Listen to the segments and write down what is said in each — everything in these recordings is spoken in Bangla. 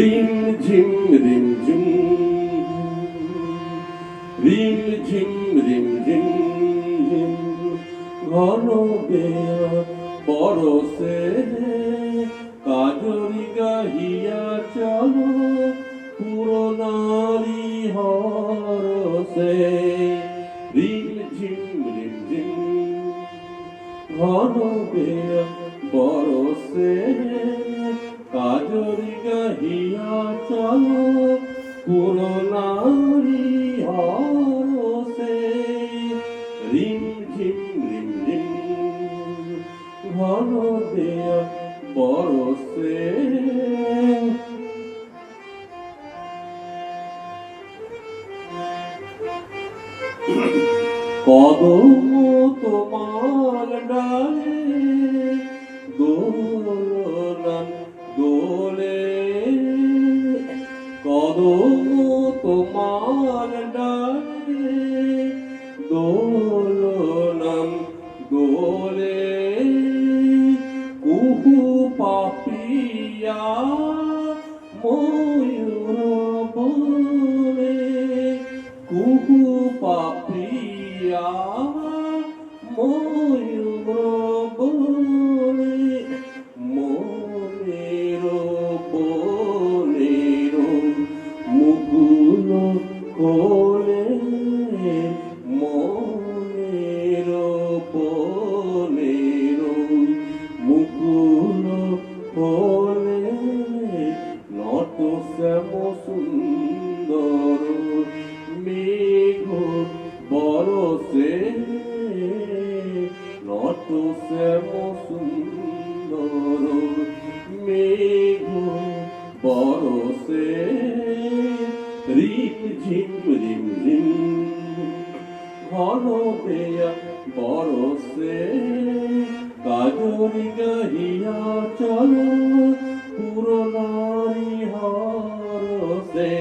রিম ঝিম রিম ঝিম রিম ঝিম রিম ঝিম ঝিম ঘন বেয়া বরসে কাজরি গাহিয়া চলো পুরনারি হরসে রিম ঝিম রিম ঝিম ঘন বেয়া বরসে কাজরি গাহিয়া চলো পুরনারি হরসে রিম ঝিম রিম ঝিম ঘন বেয়া বরসে কদম তোমার ডালে দোলনান দোলে কদম তোমার ডালে দোলনান দোলে কুহু পাপিয়া ময়ূর বলে কুহু পাপিয়া ময়ূর বলে মনের বনের মুকুল খোলে মনের বনের মুকুল খোলে নত শ্যাম সুন্দর মেঘ বরসে নত শ্যাম সুন্দর মেঘ বরসে রিম ঝিম রিম ঝিম ঘন বেয়া বরসে কাজরি গাহিয়া চলো পুরনারি হরসে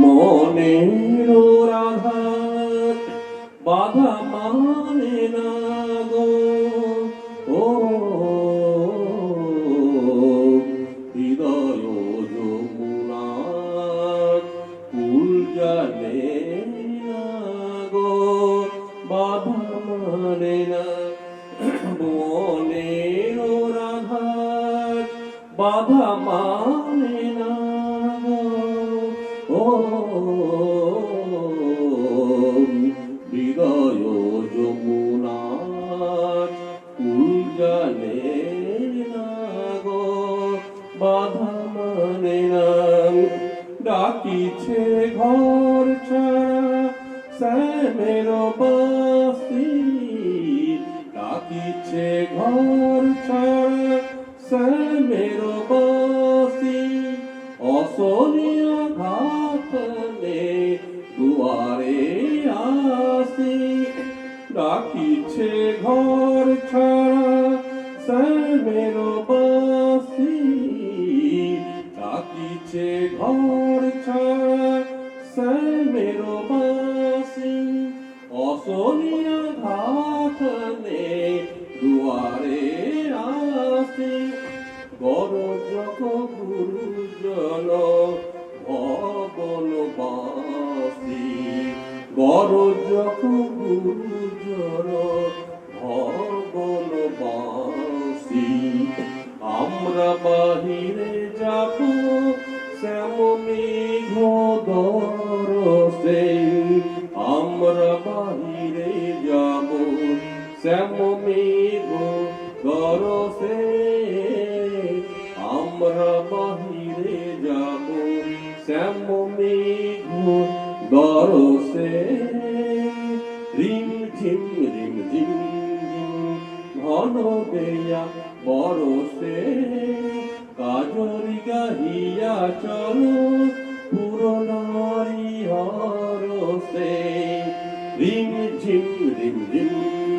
মনের রাধার বাধা মানে না গো ও হৃদয় যমুনার কুল জানে না গো বাধা মানে না মনের রাধার বাধা মানে না গো ও হৃদয় যমুনার কুল জানে না গো বাধা মানে না ডাকিছে ঘর ছাড়া শ্যামের বাসি ডাকিছে ঘর ছাড়া শ্যামের বাসি অসনিয়া ঘাটলে দুয়ারে আসি ডাকিছে ঘর ছাড়া শ্যামের বাসি ডাকিছে ঘর ছাড়া শ্যামের বাসি অসনিয়া ঘাটলে দুয়ারে আসি গরজক গুরুজন ভবনবাসী গরজক গুরুজন ভবনবাসী আমরা বাহিরে যাব শ্যাম মেঘ দরসে আমরা বাহিরে যাব শ্যাম মেঘ দরসে আমরা বাহিরে যাব শ্যাম মেঘ দরসে রিম ঝিম রিম ঝিম ঘন বেয়া বরসে কাজরি গাহিয়া চলো পুরনারি হরসে রিম ঝিম রিম ঝিম